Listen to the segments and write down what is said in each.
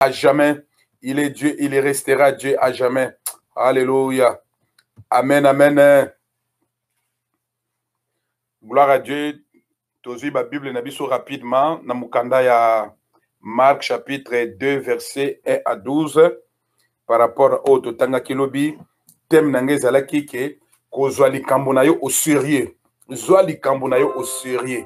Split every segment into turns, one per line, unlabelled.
à jamais. Il est Dieu, il restera Dieu à jamais. Alléluia. Amen, amen. Gloire à Dieu. Tozi la Bible n'a biso rapidement. Namukanda ya Marc chapitre 2 verset 1 à 12. Par rapport au Totanga Kilobi. Thème nange zalaki ke kozwa likambo na yo au sérieux. Zwa likambo na yo au sérieux.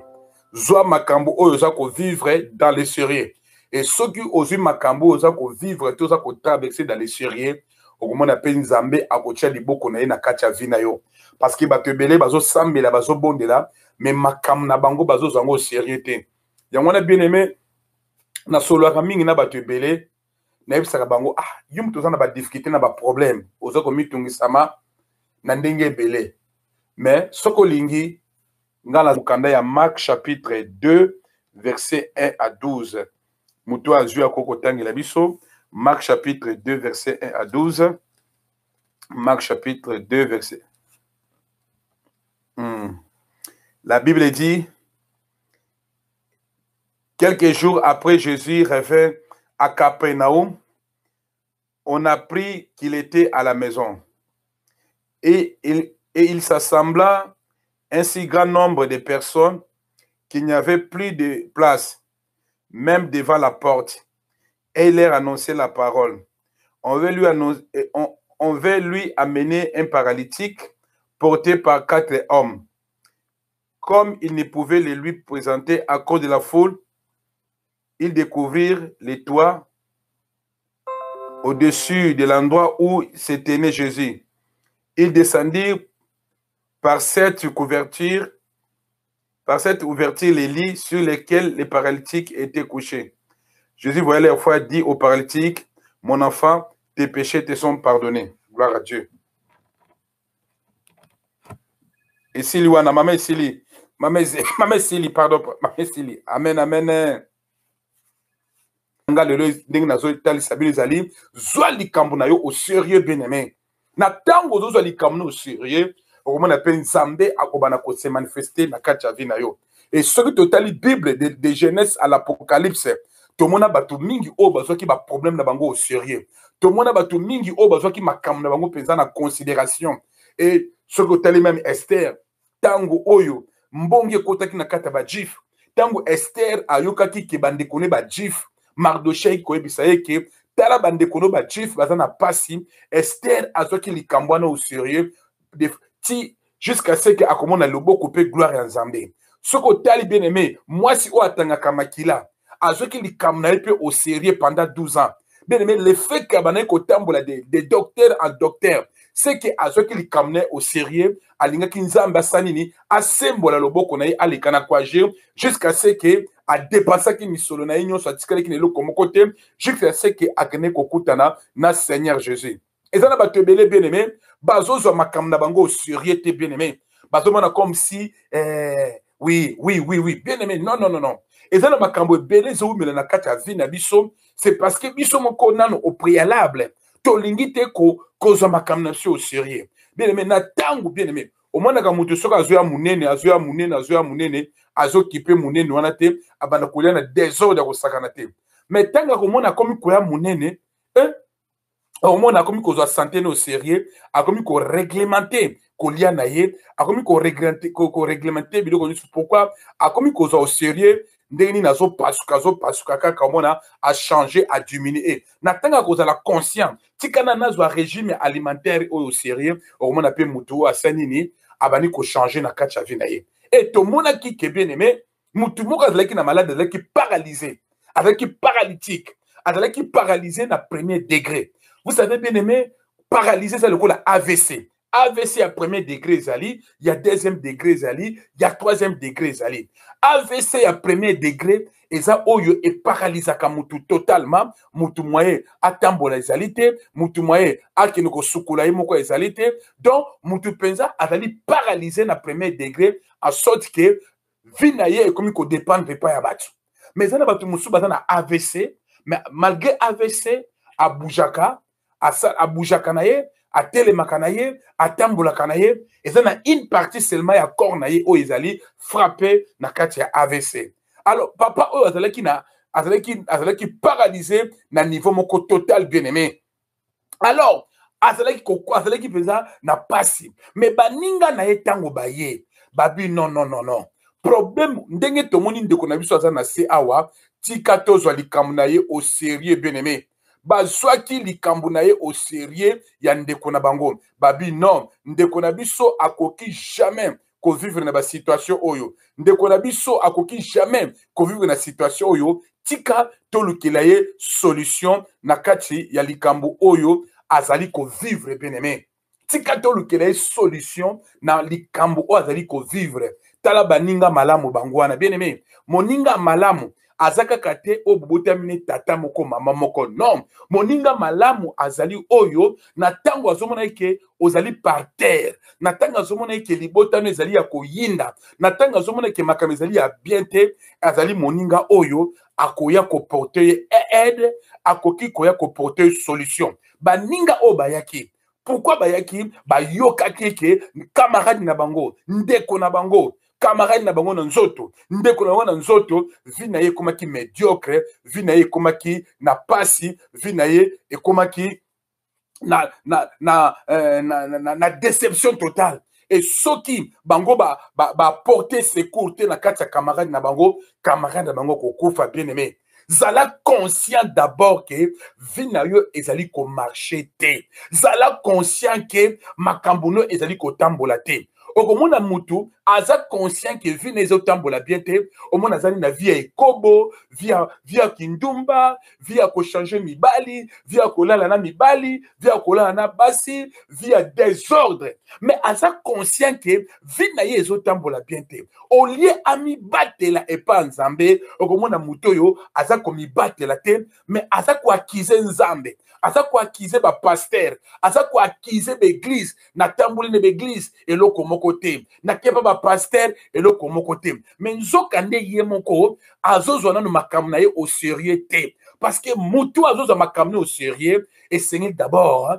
Zwa makambo oyo za ko vivre dans le sérieux. Et ceux qui osent makambo oza ko vivre tout ça ko traverser dans le sérieux. Okomona pe nzambe akotia liboko na ye na kati ya vi na yo. Parce que bato ebele bazo sambela bazo bondela mais makambo na bango bazo zango au sérieux te. Yango na bien aimé na solo mingi na bato ebele na yebisaka bango yum toza na ba difficulté na ba problème oza ko mitungisama na ndenge ebele. Mais soko lingi ngala mukanda ya Marc chapitre 2 verset 1 à 12. Muto azui akoko tangela biso. Marc chapitre 2 verset 1 à 12. Marc chapitre 2 verset. La Bible dit, quelques jours après Jésus revint à Capernaum, on a appris qu'il était à la maison. Et il s'assembla un si grand nombre de personnes qu'il n'y avait plus de place, même devant la porte. Et il leur annonçait la parole. On veut lui amener un paralytique porté par 4 hommes. Comme il ne pouvait le lui présenter à cause de la foule, ils découvrirent les toits au-dessus de l'endroit où se tenait Jésus. Ils descendirent par cette ouverture les lits sur lesquels les paralytiques étaient couchés. Jésus voyait la fois dit au paralytique, mon enfant, tes péchés te sont pardonnés. Gloire à Dieu. Et si lui, maman Sili, maman Sili, pardon, maman Sili. Amen, amen. Zwa likambo na yo au sérieux bien-aimé. Na tango zwa likambo au sérieux, on appelle Nzambe akobana ko se manifester na kati ya vi na yo. Et ce qui totali Bible de Genèse à l'Apocalypse, to mona batu mingi o bazwa ki ba problème na bango au sérieux. To mona batu mingi o bazwa ki makambo na bango penza na considération. Et ce qui totali même Esther, tango oyo mbongi kotaki na kata ba jif, tango Esther ayokaki ke bande kone ba jif. Mardochée koyebisa yeke tala bande kono ba chief bazana pasi Esther azoki likambwana au sérieux ti jusqu'à ce que akomona loboko pe gloire ya Nzambe. Soko tali bien aimé, moi si o atangaka makila azoki likamna pe au sérieux pendant 12 ans. Bien aimé, le fait que bana ko tambola de docteur en docteur, c'est que azoki likamna au sérieux alinga ki Nzambe sanini asembola loboko na ye alikana kwa jusqu'à ce que a dépassé qui misolo na union soit tikale ki nelo comme côté jusqu'à ce que akene kokutana na Seigneur Jésus. Et ça na ba tebele bien aimé, bazozo makam na bango sérieux te bien aimé. Bazo mona comme si oui bien aimé. Non. Et ça na makambo belé zo mela na kati ya vie na biso, c'est parce que biso moko nano au préalable to lingite ko zo makam na au sérieux. Bien aimé na tango bien aimé. Au moins na mutu soka azoya munene azo kipe munene wana te abana kolia na désordre ko sakana te. Mais tanga ko mona komi koya munene au moins na komi ko zo santé no sérieux, a komi ko réglementer ko lia na ye, a komi ko réglementer biloko ni pourquoi a komi ko zo au sérieux ndeni nazo pasuka kaka mona a changer a diminuer. Na tanga ko za la conscient tikana nazo régime alimentaire au sérieux, au moins na pe mutu asanini abani ko changer na kati ya vie na ye. Et tout le monde qui est bien aimé, tout le monde qui est malade, qui est paralysé, avec qui est paralytique, avec qui est paralysé na premier degré. Vous savez bien aimé, paralysé c'est le coup la AVC. AVC à premier degré zali, il y a deuxième degré zali, il y a troisième degré zali. AVC à premier degré, et ça oyo est paralysé à mutu totalement, mutu moyen à tambola zalité, mutu moyen à kinoko sukula moko zalité, donc mutu penza azali paralysé na premier degré en sorte que vie na ye comme ko dépendre pas ya batu. Mais ça na batu musu bazana AVC, mais malgré AVC à boujaka na ye a telemaka na ye, a tambolaka na ye, et ça na une partie seulement ya corps na ye o ezali frappé na kati ya AVC. Alors papa o azali ki na azalaki paralysé na niveau moko total bien aimé. Alors azalaki penza na pasi mais baninga na ye tango baye babi non non non non problème ndenge tomoni ndeko na biso aza na se awa tika tozwa likambo na ye au sérieux bien aimé bazwaki likambo na ye au sérieux ya ndeko na bango babi non ndeko na biso akoki jamais kovivre na basituation oyo ndeko na biso akoki jamais kovivre na situation oyo tika tolukela ye solution na kati ya likambo oyo azali kovivre bien aimé tika tolukela ye solution na likambo oyo azali kovivre tala baninga malamu bango wana bien aimé moninga malamu azaka kate o bobotamine tata moko mama moko non moninga malamu azali oyo na tango azomona eke ozali par terre na tango azomona eke libotano ezali ya koyinda na tango azomona eke makambo ezali ya bien te azali moninga oyo akoya koporte aide akoki koya koporte solution baninga oyo bayaki pourquoi bayaki bayokaki eke camarade na bango ndeko na bango camarade na bango na nzoto ndeko na bango na nzoto vi na ye ekomaki médiocre vi na ye ekomaki na pasi vi na ye ekomaki na déception totale et soki bango porter secours te na kati ya camarade na bango kokufa bien aimé zala conscient d'abord que vi na yo ezali ko marcher te zala conscient que makambo no ezali kotambola te okomona mutu aza conscient que vi na ezotambola bien te omona azali na vie ya ekobo vie ya kindumba vie ya kochange mibali vie ya kolala na mibali vie ya kolala na basi vie ya désordre mais aza conscient que vi na ye ezotambola bien te olie amibatela epa nzambe okomona mutu oyo aza komibatela te mais aza koakize nzambe aza koakize bapaster aza koakize baeglise natamboli na baeglise eloko moko te nakepa bapaster eloko moko te me nzokande ye moko azozwa nano makambo na ye au sérieux te parce que mutu azozwa makambo na ye au sérieux esengeli d'abord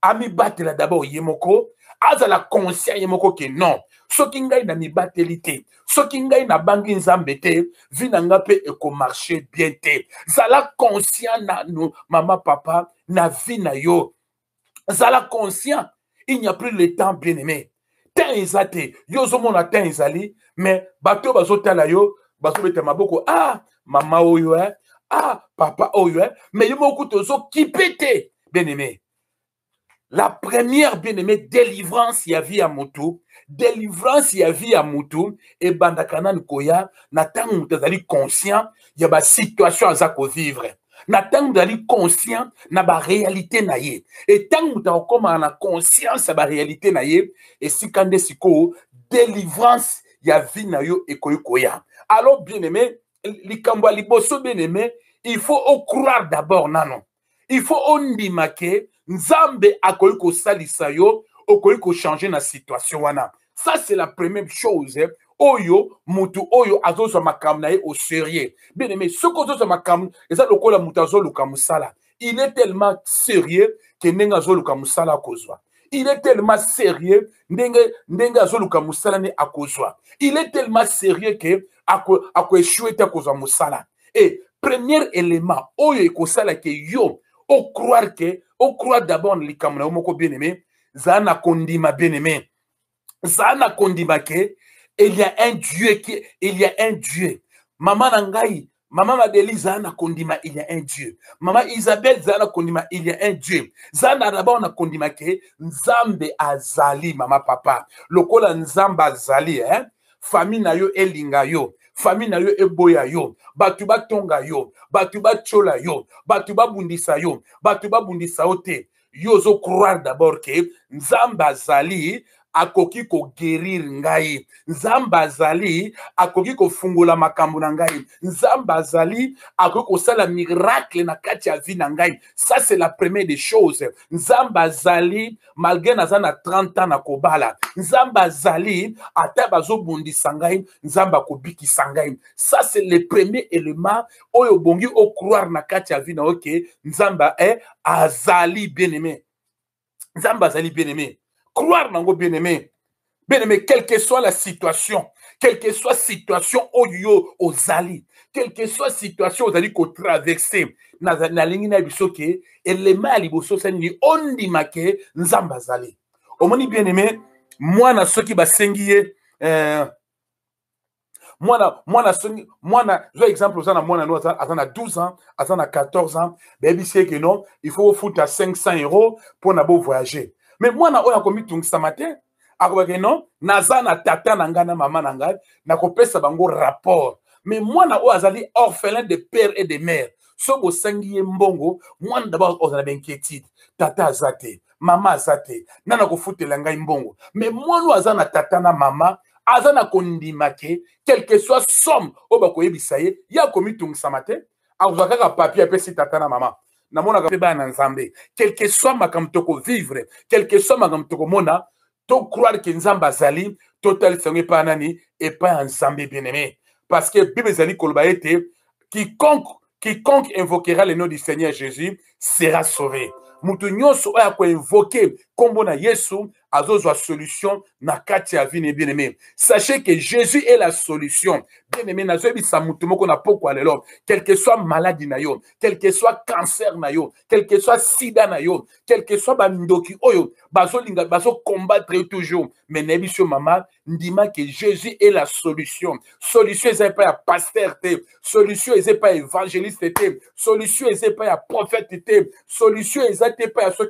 amibatela d'abord ye moko azala conscient ye moko ke non soki ngai na mibateli te soki ngai na bangi nzambe te vi na nga mpe ekomarche bien te zala conscient na mama papa na vie na yo zala conscient il n'y a plus le temps bien aimé temps eza te yo ozomona temps ezali mais bato oyo bazotala yo bazobeta maboko mama oyo papa oyo mais yo moko tozokipe te bien aimé. La première bien-aimée délivrance ya vie à mutu, délivrance ya vie à mutu et bandakana nkoya na tango mutu azali conscient ya ba situation aza ko vivre. Na tango mutu azali conscient na ba réalité na ye. Et tango mutu akoma na conscience ya ba réalité na ye et sikande siko délivrance ya vie na yo ekoya. Alors bien-aimé, likambo liboso bien-aimé, il faut croire d'abord nano. Il faut ondimake nzambe akoyi ko salisa yo okoyi ko changer na situation wana. Ça c'est la première chose. Oyo mutu oyo azozwa makambo na ye au sérieux. Bien aimé, ce que azozwa makambo eza lokola mutu azoluka musala. Il est tellement sérieux que ndenge azoluka musala akozwa. Il est tellement sérieux ndenge azoluka musala ne akozwa. Il est tellement sérieux que ako échouer te akozwa musala. Et premier élément oyo ekosala ke yo au croire d'abord likambo na moko bien aimé zana kondima bien aimé zana kondima ke il y a un Dieu maman nangai maman Madeli zana kondima il y a un Dieu maman Isabelle zana kondima il y a un Dieu zana d'abord na kondima ke nzambe azali mama papa lokola nzamba azali famille na yo elinga yo famille na yo eboya yo batu batonga yo batu bachola yo batu babundisa yo batu babundisa yo te yo zo croire d'abord que nzamba azali akoki ko guérir ngai nzamba azali akoki ko fungola makambo na ngai nzamba azali akoki ko sala miracle na kati ya vie na ngai. Ça c'est la première des choses. Nzamba azali malgré naza na 30 ans na kobala nzamba azali ata bazobundisa ngai nzamba kobikisa ngai. Ça c'est le premier élément oyo bongi o croire na kati ya vie na OK nzamba azali bien aimé nzamba azali bien aimé. Croire nango bien aimé. Bien aimé, quelle que soit la situation, quelle que soit la situation oyo ozali, quelle que soit la situation ozali ko traverser, na lingi na biso ke elema liboso sani ondima ke nzamba zali. Omoni bien aimé, moi na soki basengi ye je vais exemple aux moi à 12 ans, à 14 ans, baby c'est que non, il faut foutre à 500 € pour na beau voyager. Mais moi na oya komi tung sa matin, akobake non, naza na tata na nga na mama na nga, na kopesa bango rapport. Mais moi na oya azali orphelin de père et de mère. So bo sangi mbongo, moi d'abord ozana inquiétude, tata azate, mama azate, nana ko foutela ngai mbongo. Mais moi no azana tata na mama azana kondimake, quel que soit somme au bako yebisaye, ya komi tung sa matin, azaka ka papier pesi tata na mama. Na mona ka ba na nzambe, quel que soit makam toko vivre, quel que soit makam toko mona, to croire que nzamba zali, total sangi pa nani et pas nzambe bien-aimé. Parce que Bible zali kolba ete quiconque invoquera le nom du Seigneur Jésus sera sauvé. Mutu nyonso oya ko invoquer kombo na Yesu azozwa solution na kati ya vie bien-aimé. Sachez que Jésus est la solution. Bien-aimé, na zobi sa mutu moko na poko alelo, quel que soit maladie na yo, quel que soit cancer na yo, quel que soit sida na yo, quel que soit bandoki oyo, bazo linga bazo combattre toujours. Mais nebisho mama ndima que Jésus est la solution. Solution est pas à pasteur te, solution est pas évangéliste te, solution est pas à prophète te, solution est pas à ceux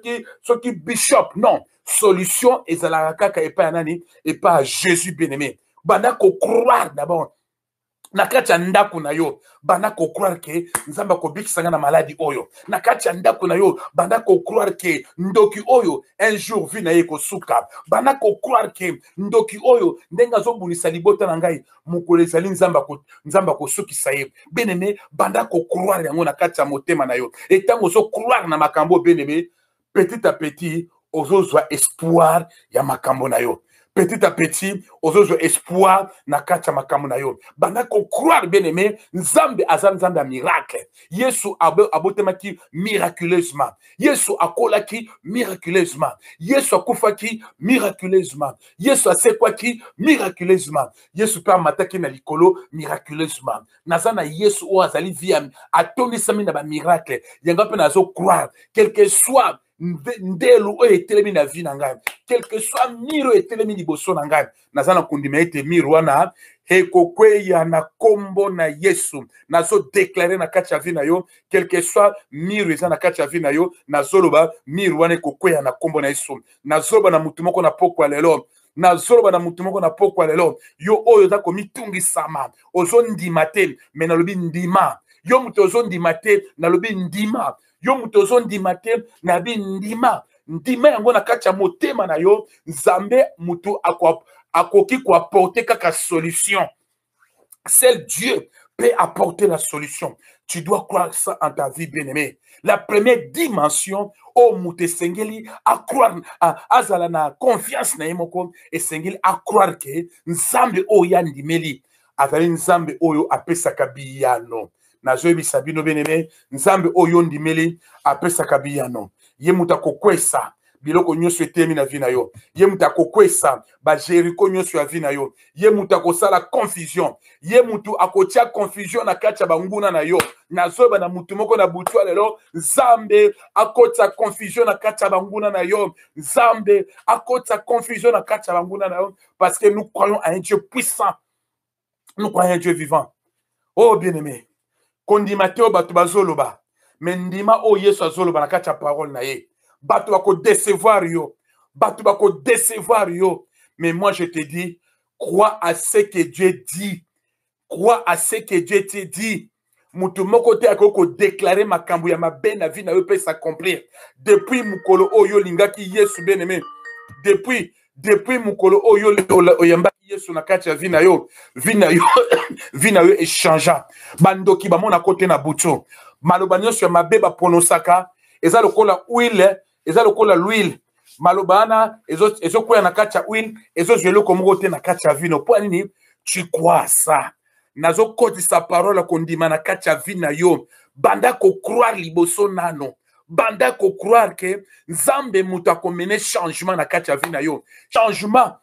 qui bishop. Non. Solution est à la kaka et pas à nani et pas à Jésus bien-aimé. Bana ko croire d'abord. Na kati ya ndako na yo banda ko croire ke nzamba ko bikisanga na maladie oyo. Na kati ya ndako na yo banda ko croire ke ndoki oyo un jour vi na ye ko suka. Banda ko croire ke ndoki oyo ndenga zo bunisa libota na ngai mukole zali nzamba ko suki saye. Bien-aimé banda ko croire yango na kati ya motema na yo. Et tant ozo croire na makambo bien-aimé, petit à petit ozozwa espoir ya makambo na yo. Petit à petit, ozozwa espoir na kati ya makambo na yo. Banda ko croire bien-aimé, nzambe azan nzambe ya miracle. Yesu abotemaki miraculeusement. Yesu akolaki miraculeusement. Yesu akufaki miraculeusement. Yesu asekwaki miraculeusement. Yesu pe amataki na likolo miraculeusement. Nazana Yesu o azali via atonisami na ba miracle. Yanga pe nazo croire, quel que soit ndelu o etelemi na vie na ngai, quel que soit miro etelemi liboso na ngai, nazana kondima ete miro wana ekokweya na kombo na Yesu. Nazo déclarer na kati ya vie na yo, quel que soit miro eza na kati ya vie na yo, nazoloba miro wana ekokweya na kombo na Yesu. Nazoloba na mutu moko na poko lelo, nazoloba na mutu moko na poko lelo, yo oyo za komitungisama ozo ndima te, me nalobi ndima. Yo mutu ozo ndima te, nalobi ndima. Yo mutu ozo ndima te, nalobi ndima. Ndima yango na kati ya motema na yo, nzambe mutu akoki ko apporter kaka solution. Seul Dieu peut apporter la solution. Tu dois croire ça en ta vie, bien-aimé. La première dimension, oh mutu sengeli a croire azala na confiance na yemoko et sengeli a croire que nzambe oyo ndimeli azali nzambe oyo apesaka biyano. Nazoyebi sabino bien-aimé, nzambe oyo ndimeli apesaka biyano. Ye mutu akokwesa biloko nyonso etemi na vie na yo. Ye mutu akokwesa ba Jericho nyonso ya vie na yo. Ye mutu akosala confusion. Ye mutu akotia confusion na kati ya banguna na yo. Nazoba na mutu moko na butu lelo, nzambe akota confusion na kati ya banguna na yo. Nzambe akota confusion na kati ya banguna na yo, parce que nous croyons à un Dieu puissant. Nous croyons à un Dieu vivant. Oh bien-aimé, kondima te o batu bazoloba, mais ndima o Yesu azoloba na kati ya parole na ye. Batu bako décevoir yo. Batu bako décevoir yo. Mais moi je te dis, crois à ce que Dieu dit. Crois à ce que Dieu te dit. Mutu moko te akoko déclarer makambo ya mabe na vie na yo pe s'accomplir. Depuis mukolo oyo lingaki Yesu bien-aimé. Depuis mukolo oyo oyambaki Yesu na kati ya vie na yo échangea. Bandoki bamona kote na buto. Maloba nyonso ya mabe ba pronosaka eza lokola huile, eza lokola l'huile. Malobana ezo koya na kati ya huile, ezo zwelo komoko te na kati ya vino. Po nini tu crois ça? Nazo koti sa parole kondima na kati ya vie na yo. Banda ko croire liboso nano. Banda ko croire que nzambe mutu akomene changement na kati ya vie na yo. Changement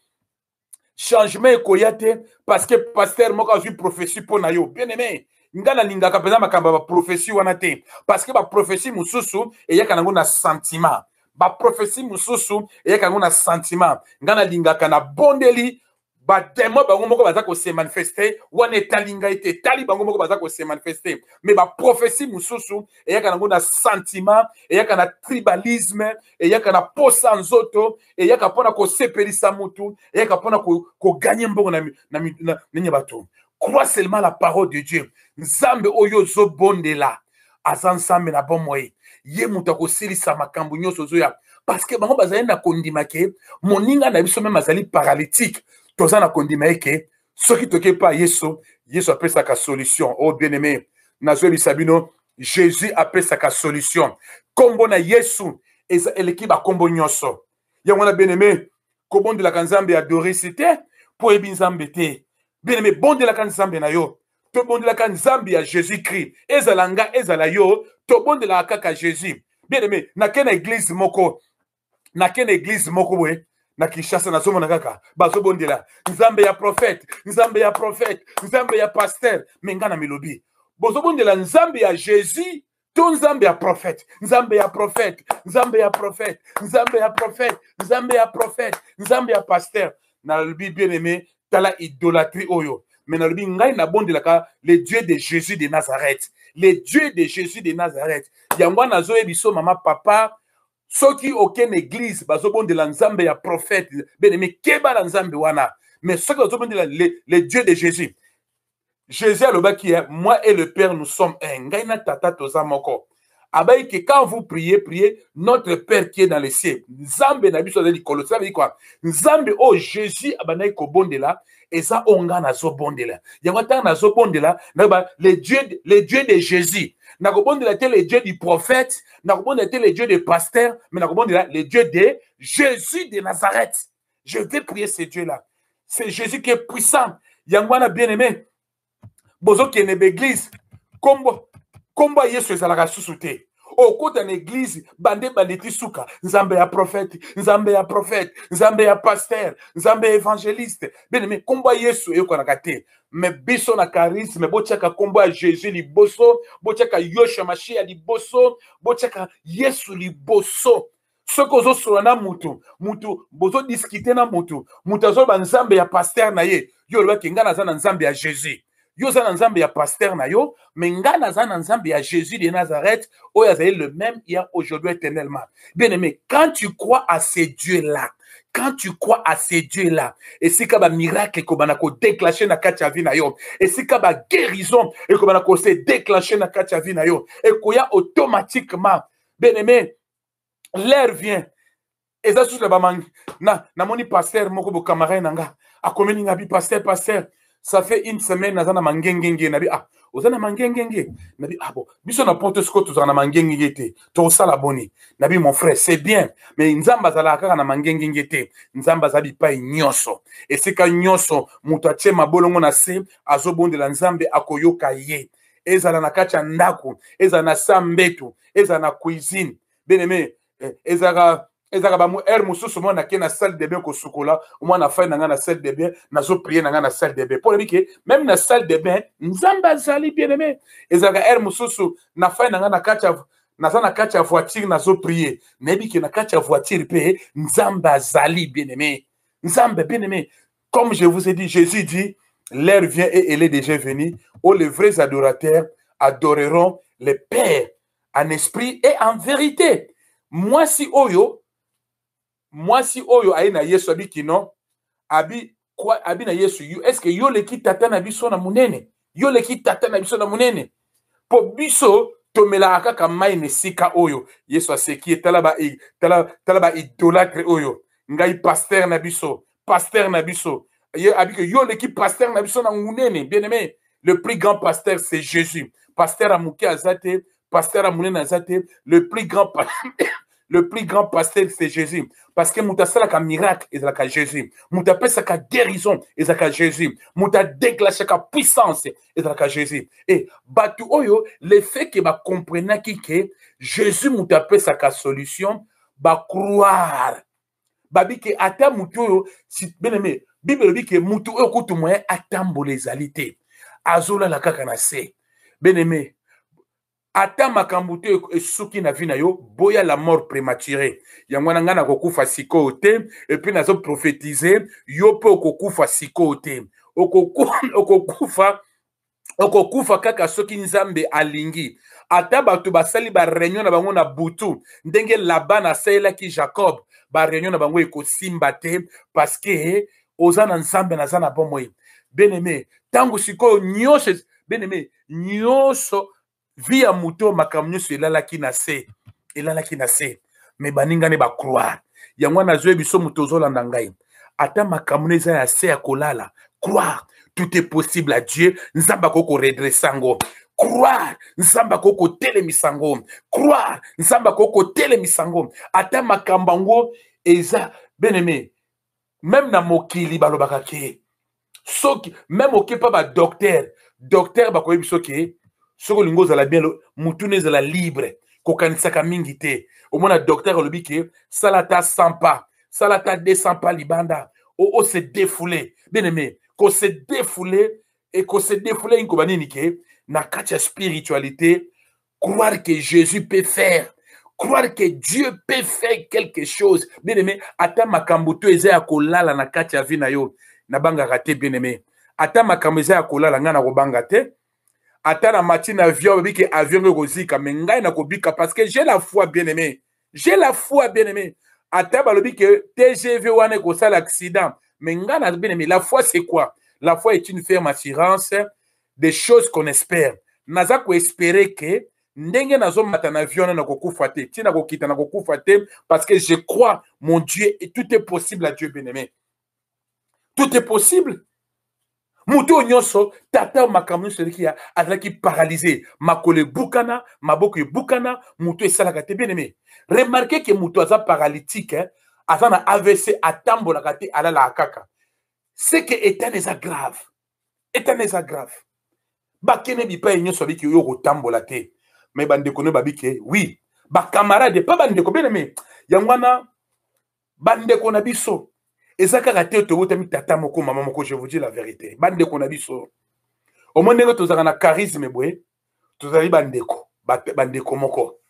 changement ekoyate parce que pasteur moko azwi prophétie pour na yo. Bien aimé, ngana lingaka peza makamba ba prophétie wana te parce que ba prophétie mususu eyaka nango na sentiment. Ba prophétie mususu eyaka nango na sentiment. Ngana lingaka na bondeli ba démon bango moko baza ko se manifester wana etalinga ete tali bango moko baza ko se manifester mais ba prophétie mususu eyaka nango na sentiment, eyaka na tribalisme, eyaka na posa nzoto, eyaka pona ko sepelisa mutu, eyaka pona ko gagner mbongo na bato. Crois seulement la parole de Dieu. Nzambe oyo zo bondela aza nzambe na bomoi ye mutu akosilisa makambo nyonso zoya parce que bango bazali na kondima ke moninga na biso meme azali paralytique toza na kondima eke soki toke pa Yesu apesaka solution. Oh bien aimé, nazolisa bino Jésus apesaka solution. Kombo na Yesu eza eleki ba kombo nyonso. Yango na bien aimé kobondelaka nzambe adorisi te po ebi nzambe te. Bien aimé bondelaka nzambe na yo to bondelaka nzambe ya Jésus-Christ ezala nga ezala yo to bondelaka kaka Jésus. Bien aimé nakena église moko boye na Kinshasa nazomona kaka bazobondela nzambe ya prophète, nzambe ya prophète, nzambe ya pasteur menga na milobi bozobondela nzambe ya Jésus to nzambe ya prophète, nzambe ya prophète, nzambe ya prophète, nzambe ya prophète, nzambe ya prophète, nzambe ya pasteur. Na lobi bien aimé tala idolâtrie oyo mais na lobi ngai na bondelaka le Dieu de Jésus de Nazareth, le Dieu de Jésus de Nazareth. Yango nazoyebiso mama papa soki aucune église bazobondela nzambe ya prophète bien aimé keba na nzambe wana mais soki bazobondela le Dieu de Jésus. Jésus alobaki moi et le Père nous sommes un. Ngai na tata toza moko. Abaye que quand vous priez notre Père qui est dans les cieux. Nzambe na biso za likolo. Ça veut dire quoi? Nzambe oh Jésus abanayi ko bondela eza onga nazo bondela. Yango tanga nazo bondela le Dieu de Jésus. Nakobondela te le Dieu du prophète, nakobondela te le Dieu du pasteur, mais nakobondela le Dieu de Jésus de Nazareth. Je vais prier ce Dieu-là. C'est Jésus qui est puissant. Yangwana bien aimé. Bozo qui est une église. Kombo Yesu ezalaka susu te. Okota na église bande bandeti suka nzambe ya prophète, nzambe ya prophète, nzambe ya pasteur, nzambe ya évangéliste. Bien aimé kombo Yesu eyokanaka te. Mais biso na charisme botiaka kombo ya Jésus liboso, botiaka Yoshua Mashiach liboso, botiaka Yesu liboso. Soko ozosola na mutu bozo discuter na mutu azoba nzambe ya pasteur na ye yo lobaki nga naza na nzambe ya Jésus. Yo za na nzambe ya pasteur na yo, mais nga naza na nzambe ya Jésus de Nazareth, oyo azali le même hier, aujourd'hui, éternellement. Bien aimé, quand tu crois à ces dieux-là, et si kaba miracle kobana ko déclencher na kati ya vie na yo, et si kaba guérison et kobana ko se déclencher na kati ya vie na yo, et koya automatiquement, bien aimé, l'air vient. Et ça sous le bamang na moni pasteur moko bo camarade nanga akomeni ngabi pasteur. Ça fait une semaine nazana mangengenge nabi ozana mangengenge nabi bon biso na porte scott ozana mangengenge te to sala boni nabi mon frère c'est bien mais nzamba zala kaka na mangengenge te nzamba zali pa nyonso et c'est ka nyonso mutu atie mabolongo na se azobondela nzambe akoyoka ye ezala na kati ya ndako ezala na sambetu ezala na cuisine bien aimé ezala ba mu mususu mo na ke na salle de bain ko sukola mo na fa na salle de bain na zo prier na salle de bain pour dire que même na salle de bain nzamba zali bien aimé ezaka mususu na fa na kacha na kacha voiture na zo prier nebi ke na kacha voiture pe nzamba zali bien aimé nzamba bien aimé comme je vous ai dit Jésus dit l'heure vient et elle est déjà venue où les vrais adorateurs adoreront le Père en esprit et en vérité. Moi si oyo aina Yesu abi kino abi na Yesu est-ce que yo leki tata na biso na munene po biso tomela kaka mai ne sika oyo Yesu aseki tala ba idolâtre oyo ngai pasteur na biso ye abi que yo leki pasteur na biso na munene bien aimé le plus grand pasteur c'est Jésus pasteur amuki azate pasteur amunene azate le plus grand pasteur, c'est Jésus. Parce que mouta salaka miracle, et la Jésus. Mouta pesaka guérison, et la Jésus. Mouta déclenché ka puissance, et la Jésus. Et batu oyo, le fait que ba comprenne que Jésus mouta pesaka solution, ba croire. Babi que ata mouto si bien aimé, Bible dit que mutu oyo kutu moyen atambola ezali te. Azolala kaka na se. Bien-aimé, ata makambo te esuki na vi na yo, boya la mort prématurée. Yango na nga na kokufa sikoyo te, et puis nazo prophétiser, yo pe okokufa sikoyo te. Okokufa kaka soki nzambe alingi. Ata bato basali ba réunion na bango na butu, ndenge Laban asalelaki Jacob, ba réunion na bango ekosimba te, parce que oza na nzambe naza na bomoi. Bien-aimé, tango sikoyo nyonso, bien-aimé, nyonso vi ya muto makambo nyonso elalaki na se. Elalaki na se. Me baningane ba croire. Yango nazo biso muto ozolanda ngai. Ata makambo eza ya se ya kolala. Croire. Tout est possible à Dieu. Nzamba koko redressango. Croire. Nzamba koko telemisango. Croire. Nzamba koko telemisango. Ata makambango eza. Bien-aimé. Même na mokili balobaka ke. Soki. Même oké pa ba docteur. Docteur bakoye biso ke. Soko lingo zala bien. Mutune zala libre. Kokanisaka mingi te. Au moins, le docteur olobi ke. Salata 100 pas. Salata 200 pas libanda. O se défouler. Bien-aimé. Qu'on se défoule et qu'on se défoule une compagnie na katia spiritualité, croire que Jésus peut faire, croire que Dieu peut faire quelque chose. Bien aimé, ata makambuto eza ya kolala na katia vina yo na banga raté bien aimé. Ata makambo eza ya kolala nga na kobanga te. Ata na matin avion biki avion ko zika mais ngai na kobika parce que j'ai la foi bien aimé. J'ai la foi bien aimé. Ata balobi que TGV wana ko sala accident. Mais bien aimé, la foi c'est quoi? La foi est une ferme assurance des choses qu'on espère. Naza ko espérer que ndenge nazo mata na avion na kokufa te, tina ko kita na kokufa te parce que je crois mon Dieu et tout est possible à Dieu bien-aimé. Tout est possible. Muto nyonso tata makambo celui a azaki paralysé, makole bukana, maboko bukana, muto esalaka te bien-aimé. Remarquez que muto aza paralytique, hein? Azana AVC atambola kate alala akaka. C'est que état n'est grave. État n'est grave. Bakene bipa enyo sobi ki yo kotambola te. Mais bande kono babike oui. Ba camarade pas bande ko bien aimé. Yangwana bande kona biso. Ezaka kate to botami tata moko maman moko, je vous dis la vérité. Bande kona biso. Au moins ngo tozaka na charisme boye. Tozali bande ko. Bande ko moko.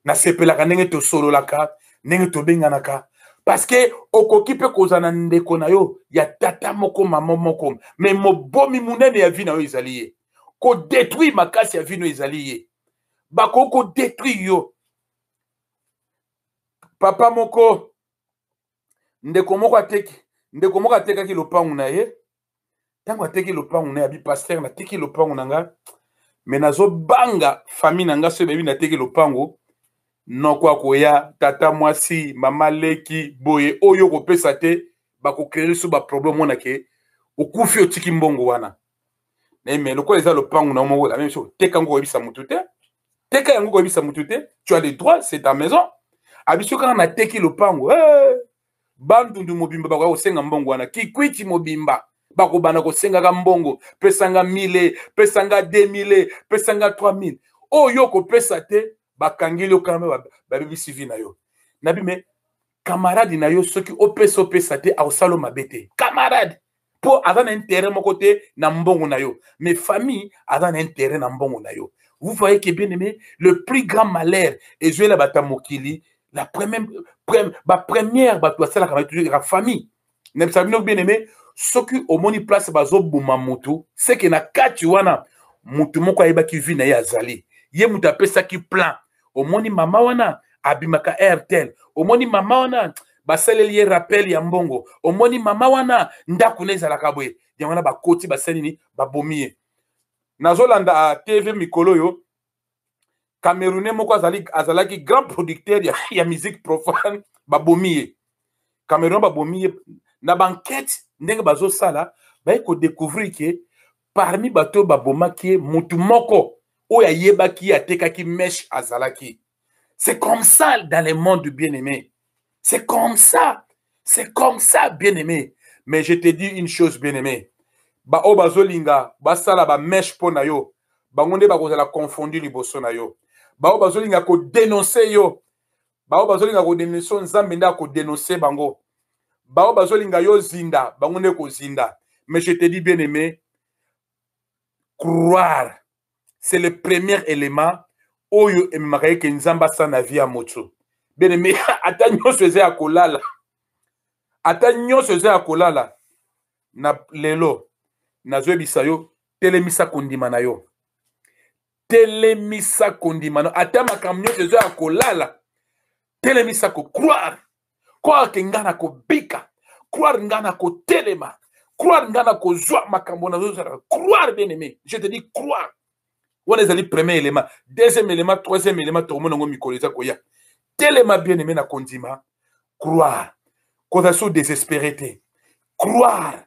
Na sepela kanenge to solo laka, nenge to benganaka. Parce que okoki pe kozana ndeko na yo ya tata moko maman moko mais mobomi munene ya vie na yo ezali ye ko détruire makasi ya vie no ezali ye bako ko détruire yo papa moko ndeko moko atekaki lopangu na ye tango ateki lopangu na ya bi pasteur na teki lopangu na nga mais nazo banga famille na nga so bebi na teki lopangu non kwa koya tata mwasi mama leki boye oyo kopesa te bako créer so ba problème wana ke okufi otiki mbongo wana mais lokola eza lopangu na mo la même chose teka ngo ebisa mutu te teka yango ebisa mutu te tu as le droit c'est ta maison abiso kana na teki lopangu bandundu mobimba bako kosenga mbongo wana kikwiti mobimba bako bana kosenga ka mbongo pesanga 1000 pesanga 2000 pesanga 3000 oyo kopesa te bakangeli okama babibisi vi na yo nabi me camarade na yo soki opesa te ausalo mabete camarade po azana intérêt moko te na mbongo na yo mais famille azana intérêt na mbongo na yo. Vous voyez que bien aimé le plus grand malheur et je la batamokili la première bato sala ka la famille ne sabino bien aimé soki omoni place bazo buma mutu c'est que na kati wana mutu moko ayeba ki vi na ya azali ye mutu apesa ki plan. Omoni mama wana abimaka Airtel. Omoni mama wana basaleli ye rappel ya mbongo. Omoni mama wana ndaku nezalaka boye. Yangwana bakoti basalini babomiye. Nazolanda TV mikolo yo Camerounais moko azalaki grand producteur ya musique profane babomiye. Cameroun babomiye na banquette ndenge bazo sala ba ko découvrir que parmi bato babomaki mutu moko oya yebaki atekaki mesh azalaki. C'est comme ça dans le monde bien-aimé. C'est comme ça. C'est comme ça, bien-aimé. Mais je te dis une chose, bien-aimé. Ba o bazolinga, basala ba mesh po na yo. Bangonde ba kozala confondu liboso na yo. Ba o bazolinga ko dénoncer yo. Ba o bazolinga ko dénoncer nzambe nda ko dénoncer bango. bao bazolinga yo zinda bango nde kozinda. Mais je te dis bien aimé, croire c'est le premier élément oyo ememaka ke nzamba sa na vie ya moto. Bien aimé, ata nyonso eza ya kolala, ata nyonso eza ya kolala, na lelo nazoyebisa yo telemisa kondima na yo, telemisa kondima na ata makambo nyonso eza ya kolala, telemisa ko croire, croire ke nga na kobika, croire nga na kotelema, croire nga na kozwa makambo na zo, croire bien aimé, je te dis croire. On est allé premier élément, deuxième élément, troisième élément, tout le monde a mis koya. Tellement bien aimé na kondima, croire. Quand on désespéré, croire,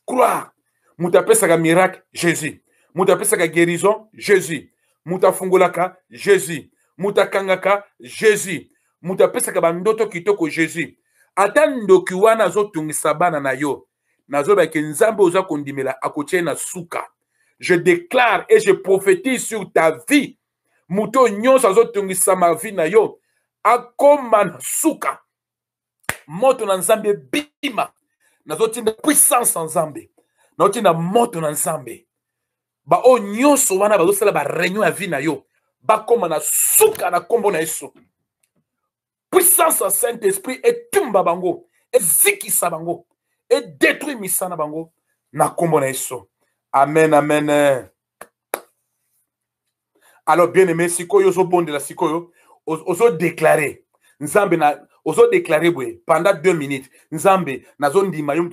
croire. Mouta sa miracle, Jésus. Mouta sa guérison, Jésus. Mouta fungolaka, Jésus. Mouta kangaka, Jésus. Mouta sa bandoto kitoko, Jésus. Atando kiwana zo tungisabana na yo. Nazo ba kenzambe oza kondimela akotie na suka. Je déclare et je prophétise sur ta vie. Mouto nyonso azotungisa ma vie na yo. Akoma na suka. Moto na nzambe bima. Nazotinda puissance en nzambe. Nazotinda moto na nzambe. Ba o nyonso wana bazosala ba réunion ya vie na yo. Bakoma na suka na kombo na Yesu. Puissance en Saint-Esprit et tumba bango. Et zikisa bango. Et détruit misana bango. Na kombo na Yesu. Amen, amen. Alors, bien aimé, sikoyo zo bon de la sikoyo, ozo déclarer. Nzambe na, ozo déclarer pendant 2 minutes. Nzambe, na zo ndima yom